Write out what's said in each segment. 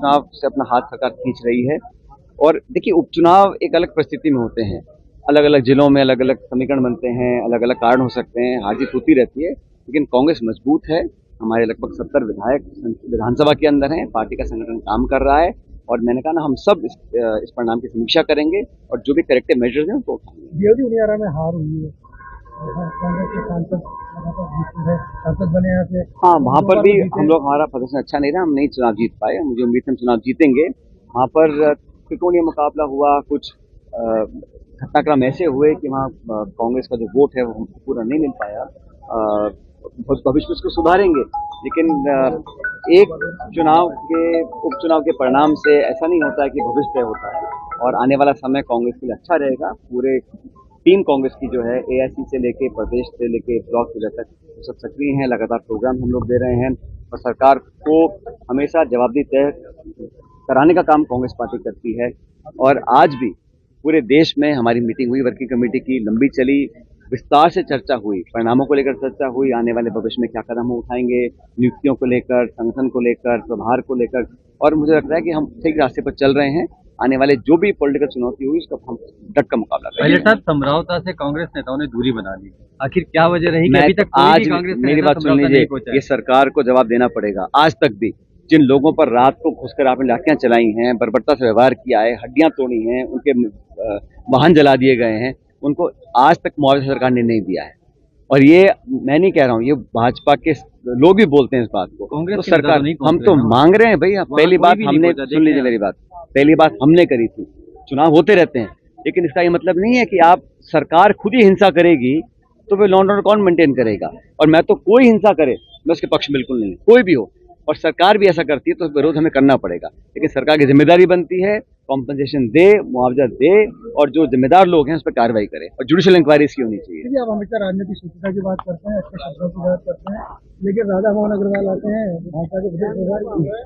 उपचुनाव से अपना हाथ सरकार खींच रही है। और देखिए, उपचुनाव एक अलग परिस्थिति में होते हैं, अलग अलग जिलों में अलग अलग समीकरण बनते हैं, अलग अलग कारण हो सकते हैं, हार जीत होती रहती है, लेकिन कांग्रेस मजबूत है। हमारे लगभग 70 विधायक विधानसभा के अंदर हैं, पार्टी का संगठन काम कर रहा है और मैंने कहा ना, हम सब इस परिणाम की समीक्षा करेंगे और जो भी करेक्टिव मेजर्स हैं उनको उठाएंगे। में हार हुई है, कांग्रेस के सांसद बने यहाँ से। हाँ, वहाँ पर भी हम लोग, हमारा प्रदर्शन अच्छा नहीं रहा, हम नहीं चुनाव जीत पाए। मुझे उम्मीद है हम चुनाव जीतेंगे। वहाँ पर त्रिकोणीय मुकाबला हुआ, कुछ घटनाक्रम ऐसे हुए कि वहाँ कांग्रेस का जो वोट है वो हमको पूरा नहीं मिल पाया। भविष्य में इसको सुधारेंगे, लेकिन एक चुनाव के उपचुनाव के परिणाम से ऐसा नहीं होता है कि भविष्य तय होता है। और आने वाला समय कांग्रेस के लिए अच्छा रहेगा। पूरे टीम कांग्रेस की जो है, एआईसी से लेके प्रदेश से लेके ब्लॉक लेवल तक सब सक्रिय हैं। लगातार प्रोग्राम हम लोग दे रहे हैं और सरकार को हमेशा जवाबदेही तय कराने का काम कांग्रेस पार्टी करती है। और आज भी पूरे देश में हमारी मीटिंग हुई, वर्किंग कमेटी की लंबी चली, विस्तार से चर्चा हुई, परिणामों को लेकर चर्चा हुई, आने वाले भविष्य में क्या कदम हम उठाएंगे, नियुक्तियों को लेकर, संगठन को लेकर, प्रभार को लेकर। और मुझे लगता है कि हम सही रास्ते पर चल रहे हैं। आने वाले जो भी पॉलिटिकल चुनौती हुई उसका हम डट का मुकाबला करेंगे। पहले साहब, समझौता से कांग्रेस नेताओं ने दूरी बना ली, आखिर क्या वजह रही कि अभी तक आज मेरी बात सुन लीजिए, ये सरकार को जवाब देना पड़ेगा। आज तक भी जिन लोगों पर रात को घुसकर आपने लाठियां चलाई हैं, बर्बरता से व्यवहार किया है, हड्डियां तोड़ी हैं, उनके वाहन जला दिए गए हैं, उनको आज तक मुआवजा सरकार ने नहीं दिया है। और ये मैं नहीं कह रहा हूँ, ये भाजपा के लोग भी बोलते हैं इस बात को। तो सरकार, हम तो मांग रहे हैं भाई। पहली बात हमने, सुन लीजिए मेरी बात, पहली बात हमने करी थी। चुनाव होते रहते हैं, लेकिन इसका ये मतलब नहीं है कि आप सरकार खुद ही हिंसा करेगी तो फिर लॉ एंड ऑर्डर कौन मेंटेन करेगा। और मैं तो कोई हिंसा करे मैं उसके पक्ष बिल्कुल नहीं, कोई भी हो। और सरकार भी ऐसा करती है तो विरोध हमें करना पड़ेगा, लेकिन सरकार की जिम्मेदारी बनती है कॉम्पनसेशन दे, मुआवजा दे और जो जिम्मेदार लोग हैं उस पर कार्रवाई करे और जुडिशियल इंक्वायरी इसकी होनी चाहिए। आप हमेशा राजनीतिक सूत्रता की बात करते हैं, अच्छे शब्दों की बात करते हैं, लेकिन राधा मोहन अग्रवाल आते हैं भाजपा के,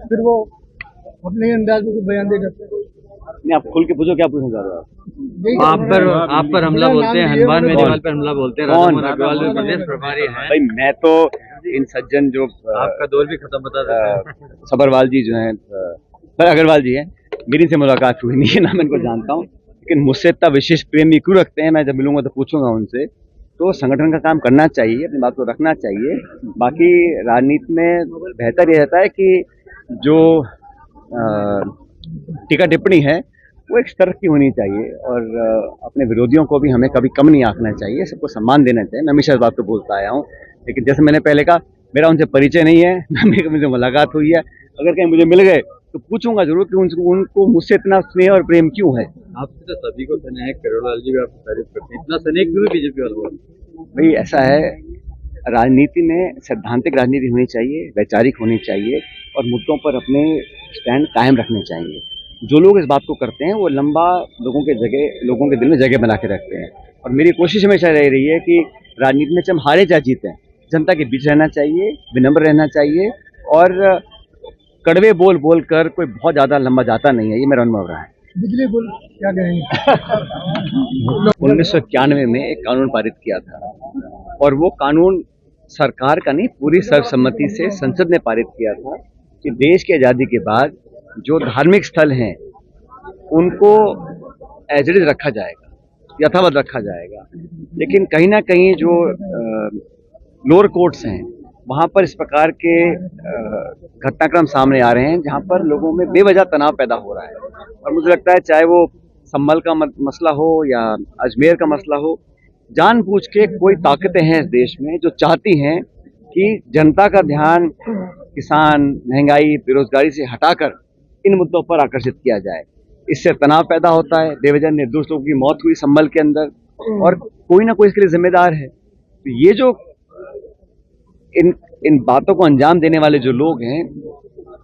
फिर वो अपने अंदाज में कुछ बयान दे जाते हैं। नहीं, आप खुल के पूछो, क्या पूछना चाह रहे हो आप पर हमला बोलते हैं, हनुमान मेरीवाल पर हमला बोलते हैं, राधा मोहन अग्रवाल भी प्रदेश प्रभारी हैं। भाई मैं तो इन सज्जन जो आपका दौर भी खत्म बता देते हैं, सबरवाल जी जो हैं, अग्रवाल जी हैं, मेरी से मुलाकात हुई नहीं है, ना मैं इनको जानता हूँ, लेकिन मुझसे इतना विशेष प्रेम क्यों रखते हैं, मैं जब मिलूंगा तो पूछूंगा उनसे। तो संगठन का काम करना चाहिए, अपनी बात को रखना चाहिए। बाकी राजनीति में बेहतर ये रहता है कि जो टीका टिप्पणी है वो एक स्तर की होनी चाहिए और अपने विरोधियों को भी हमें कभी कम नहीं आंकना चाहिए, सबको सम्मान देना चाहिए। मैं हमेशा इस बात को बोलता आया हूँ, लेकिन जैसे मैंने पहले कहा, मेरा उनसे परिचय नहीं है, ना मेरी मुझे मुलाकात हुई है। अगर कहीं मुझे मिल गए तो पूछूंगा जरूर कि उनको मुझसे इतना स्नेह और प्रेम क्यों है। आपसे तो सभी को स्नेह है, करोड़लाल जी भी आपकी तारीफ करते हैं, इतना स्नेह क्यों बीजेपी वालों? भाई ऐसा है, राजनीति में सैद्धांतिक राजनीति होनी चाहिए, वैचारिक होनी चाहिए और मुद्दों पर अपने स्टैंड कायम रखने चाहिए। जो लोग इस बात को करते हैं वो लंबा लोगों के दिल में जगह बना के रखते हैं। और मेरी कोशिश हमेशा रह रही है कि राजनीति में चाहे हम हारे चाहे जीतें, जनता के बीच रहना चाहिए, विनम्र रहना चाहिए और कड़वे बोल बोल कर कोई बहुत ज्यादा लंबा जाता नहीं है। ये मेरा अनुभव रहा है। बिजली बिल क्या कहेंगे? 1991 में एक कानून पारित किया था और वो कानून सरकार का नहीं, पूरी सर्वसम्मति से संसद ने पारित किया था कि देश की आज़ादी के बाद जो धार्मिक स्थल हैं उनको एज इट इज रखा जाएगा, यथावत रखा जाएगा। लेकिन कहीं ना कहीं जो लोअर कोर्ट्स हैं वहाँ पर इस प्रकार के घटनाक्रम सामने आ रहे हैं जहाँ पर लोगों में बेवजह तनाव पैदा हो रहा है। और मुझे लगता है चाहे वो संभल का मसला हो या अजमेर का मसला हो, जानबूझ के कोई ताकतें हैं इस देश में जो चाहती हैं कि जनता का ध्यान किसान, महंगाई, बेरोजगारी से हटाकर इन मुद्दों पर आकर्षित किया जाए। इससे तनाव पैदा होता है, बेवजह निर्दोष लोगों की मौत हुई संभल के अंदर और कोई ना कोई इसके लिए जिम्मेदार है। तो ये जो इन बातों को अंजाम देने वाले जो लोग हैं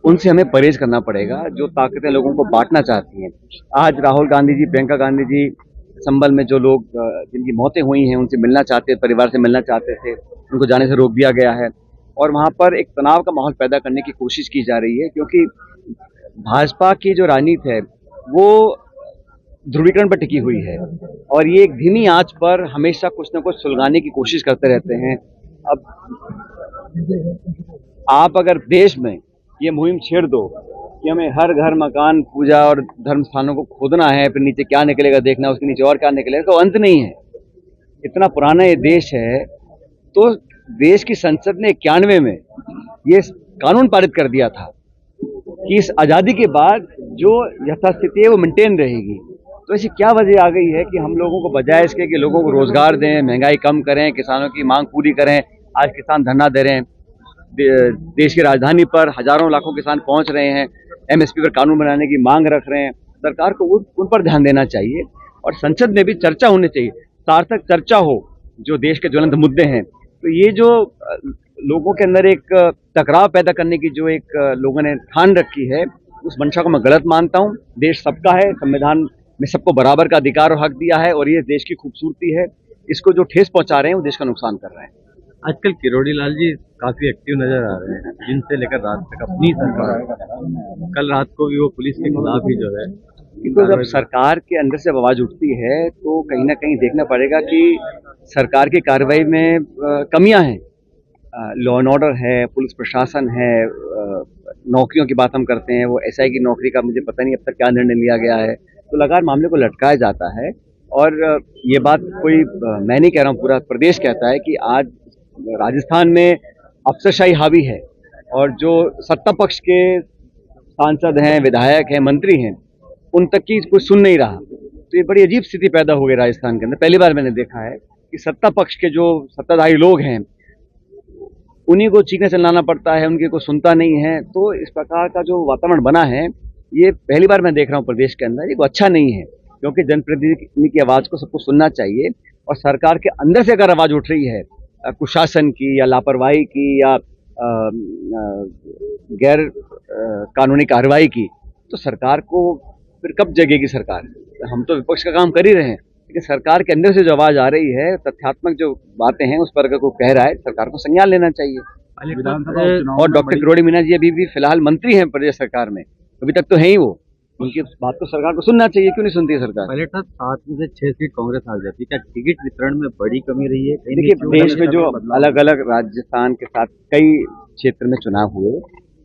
उनसे हमें परहेज करना पड़ेगा, जो ताकतें लोगों को बांटना चाहती हैं। आज राहुल गांधी जी, प्रियंका गांधी जी, संभल में जो लोग जिनकी मौतें हुई हैं उनसे मिलना चाहते, परिवार से मिलना चाहते थे, उनको जाने से रोक दिया गया है और वहाँ पर एक तनाव का माहौल पैदा करने की कोशिश की जा रही है। क्योंकि भाजपा की जो राजनीति है वो ध्रुवीकरण पर टिकी हुई है और ये एक धीमी आंच पर हमेशा कुछ न कुछ सुलगाने की कोशिश करते रहते हैं। अब आप अगर देश में ये मुहिम छेड़ दो कि हमें हर घर मकान पूजा और धर्म स्थानों को खोदना है, फिर नीचे क्या निकलेगा देखना, उसके नीचे और क्या निकलेगा, तो अंत नहीं है। इतना पुराना ये देश है, तो देश की संसद ने 91 में ये कानून पारित कर दिया था कि इस आज़ादी के बाद जो यथास्थिति है वो मेंटेन रहेगी। तो ऐसी क्या वजह आ गई है कि हम लोगों को बजाय इसके कि लोगों को रोजगार दें, महंगाई कम करें, किसानों की मांग पूरी करें, आज किसान धरना दे रहे हैं, देश की राजधानी पर हजारों लाखों किसान पहुंच रहे हैं, एमएसपी पर कानून बनाने की मांग रख रहे हैं। सरकार को उन पर ध्यान देना चाहिए और संसद में भी चर्चा होनी चाहिए, सार्थक चर्चा हो जो देश के ज्वलंत मुद्दे हैं। तो ये जो लोगों के अंदर एक टकराव पैदा करने की जो एक लोगों ने ठान रखी है, उस मंशा को मैं गलत मानता हूं। देश सबका है, संविधान में सबको बराबर का अधिकार और हक दिया है और ये देश की खूबसूरती है। इसको जो ठेस पहुंचा रहे हैं वो देश का नुकसान कर रहे हैं। आजकल किरोड़ी लाल जी काफी एक्टिव नजर आ रहे हैं, जिनसे लेकर रात तक अपनी सरकार, कल रात को भी वो पुलिस के खिलाफ ही जो है, तो जब सरकार के अंदर से आवाज उठती है तो कहीं ना कहीं देखना पड़ेगा कि सरकार की कार्रवाई में कमियां हैं। लॉ एंड ऑर्डर है, पुलिस प्रशासन है, नौकरियों की बात हम करते हैं, वो एसआई की नौकरी का मुझे पता नहीं अब तक क्या निर्णय लिया गया है। तो लगातार मामले को लटकाया जाता है और ये बात कोई मैं नहीं कह रहा हूँ, पूरा प्रदेश कहता है कि आज राजस्थान में अफसरशाही हावी है और जो सत्ता पक्ष के सांसद हैं, विधायक हैं, मंत्री हैं, उन तक की कोई सुन नहीं रहा। तो ये बड़ी अजीब स्थिति पैदा हो गई राजस्थान के अंदर। पहली बार मैंने देखा है कि सत्ता पक्ष के जो सत्ताधारी लोग हैं उन्हीं को चीखने चिल्लाना पड़ता है, उनकी कोई सुनता नहीं है। तो इस प्रकार का जो वातावरण बना है, ये पहली बार मैं देख रहा हूँ प्रदेश के अंदर। ये को अच्छा नहीं है, क्योंकि जनप्रतिनिधि की आवाज़ को सबको सुनना चाहिए और सरकार के अंदर से अगर आवाज़ उठ रही है कुशासन की या लापरवाही की या गैर कानूनी कार्रवाई की, तो सरकार को फिर कब जगेगी सरकार। हम तो विपक्ष का काम कर ही रहे हैं, लेकिन सरकार के अंदर से जो आवाज़ आ रही है, तथ्यात्मक जो बातें हैं उस पर अगर कोई कह रहा है, सरकार को संज्ञान लेना चाहिए। और डॉक्टर किरोड़ी मीना जी अभी भी फिलहाल मंत्री हैं प्रदेश सरकार में, अभी तक तो है ही वो। उनकी बात तो सरकार को सुनना चाहिए, क्यों नहीं सुनती है सरकार। पहले था 7 में से 6 सीट कांग्रेस हार जाती, क्या टिकट वितरण में बड़ी कमी रही है? देखिए, देश में जो अलग अलग राजस्थान के साथ कई क्षेत्र में चुनाव हुए,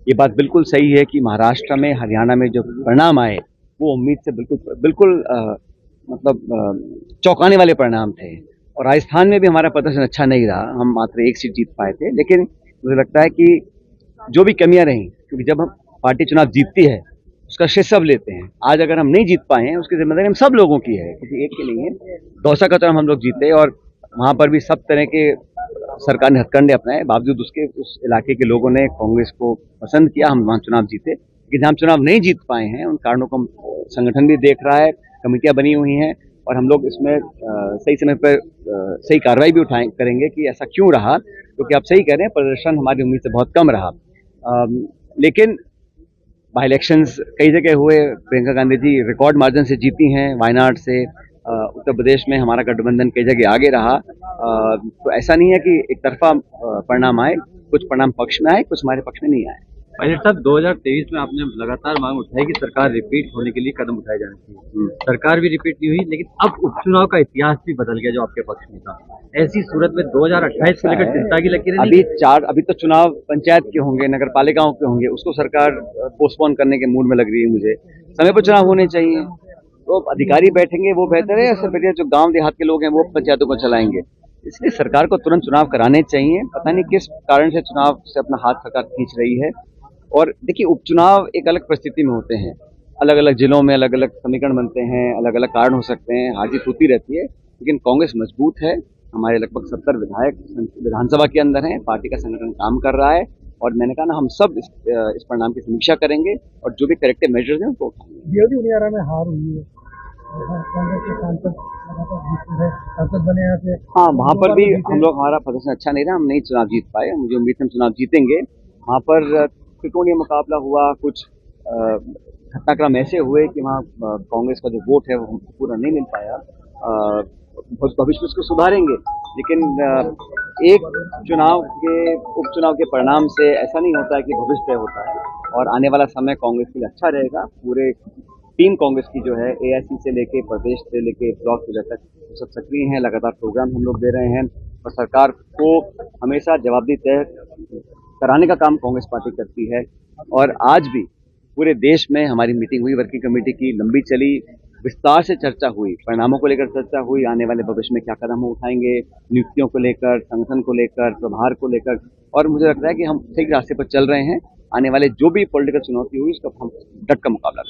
ये बात बिल्कुल सही है कि महाराष्ट्र में, हरियाणा में जो परिणाम आए वो उम्मीद से बिल्कुल चौंकाने वाले परिणाम थे। और राजस्थान में भी हमारा प्रदर्शन अच्छा नहीं रहा, हम मात्र 1 सीट जीत पाए थे। लेकिन मुझे लगता है कि जो भी कमियां रहीं, क्योंकि जब हम पार्टी चुनाव जीतती है उसका श्रेय सब लेते हैं। आज अगर हम नहीं जीत पाए हैं, उसकी जिम्मेदारी हम सब लोगों की है, किसी एक की नहीं है। दौसा का चुनाव हम लोग जीते और वहाँ पर भी सब तरह के सरकार ने हथकंडे अपनाए, बावजूद उसके उस इलाके के लोगों ने कांग्रेस को पसंद किया, हम वहाँ चुनाव जीते। लेकिन जहाँ हम चुनाव नहीं जीत पाए हैं, उन कारणों को संगठन भी देख रहा है, कमेटियां बनी हुई हैं और हम लोग इसमें सही समय पर सही कार्रवाई भी करेंगे कि ऐसा क्यों रहा। क्योंकि आप सही कह रहे हैं, प्रदर्शन हमारी उम्मीद से बहुत कम रहा। लेकिन बाई इलेक्शंस कई जगह हुए, प्रियंका गांधी जी रिकॉर्ड मार्जिन से जीती हैं वायनाड से। उत्तर प्रदेश में हमारा गठबंधन कई जगह आगे रहा। तो ऐसा नहीं है कि एक तरफा परिणाम आए, कुछ परिणाम पक्ष में आए, कुछ हमारे पक्ष में नहीं आए। पायलट साहब, 2023 में आपने लगातार मांग उठाई कि सरकार रिपीट होने के लिए कदम उठाए जाने चाहिए। सरकार भी रिपीट नहीं हुई, लेकिन अब उपचुनाव का इतिहास भी बदल गया जो आपके पक्ष में था। ऐसी सूरत में 2028 को लेकर चिंता की लकीरें अभी तो चुनाव पंचायत के होंगे, नगर पालिकाओं के होंगे, उसको सरकार पोस्टपोन करने के मूड में लग रही है। मुझे समय पर चुनाव होने चाहिए, तो अधिकारी बैठेंगे वो बेहतर है, या सब जो गाँव देहात के लोग हैं वो पंचायतों को चलाएंगे। इसलिए सरकार को तुरंत चुनाव कराने चाहिए। पता नहीं किस कारण से चुनाव से अपना हाथ सरकार खींच रही है। और देखिए, उपचुनाव एक अलग परिस्थिति में होते हैं, अलग अलग जिलों में अलग अलग समीकरण बनते हैं, अलग अलग कारण हो सकते हैं, हार जीत होती रहती है। लेकिन कांग्रेस मजबूत है, हमारे लगभग 70 विधायक विधानसभा के अंदर हैं, पार्टी का संगठन काम कर रहा है और मैंने कहा ना, हम सब इस परिणाम की समीक्षा करेंगे और जो भी करेक्टिव मेजर्स हैं उनको उठाएंगे। में हार हुई है, कांग्रेस के सांसद बने यहाँ से। हाँ, वहाँ पर भी हम लोग, हमारा प्रदर्शन अच्छा नहीं रहा, हम नहीं चुनाव जीत पाए। मुझे उम्मीद है हम चुनाव जीतेंगे। वहाँ पर त्रिकोणीय मुकाबला हुआ, कुछ घटनाक्रम ऐसे हुए कि वहाँ कांग्रेस का जो वोट है वो पूरा नहीं मिल पाया। भविष्य में उसको सुधारेंगे, लेकिन एक चुनाव के उपचुनाव के परिणाम से ऐसा नहीं होता है कि भविष्य तय होता है। और आने वाला समय कांग्रेस के लिए अच्छा रहेगा। पूरे टीम कांग्रेस की जो है, एआईसी से लेके प्रदेश से लेके ब्लॉक जिला तक सब सक्रिय हैं। लगातार प्रोग्राम हम लोग दे रहे हैं और सरकार को हमेशा जवाबदेही तय कराने का काम कांग्रेस पार्टी करती है। और आज भी पूरे देश में हमारी मीटिंग हुई, वर्किंग कमेटी की लंबी चली, विस्तार से चर्चा हुई, परिणामों को लेकर चर्चा हुई, आने वाले भविष्य में क्या कदम हम उठाएंगे, नियुक्तियों को लेकर, संगठन को लेकर, प्रभार को लेकर, और मुझे लगता है कि हम सही रास्ते पर चल रहे हैं। आने वाले जो भी पॉलिटिकल चुनौती हुई उसका हम डट का मुकाबला करेंगे।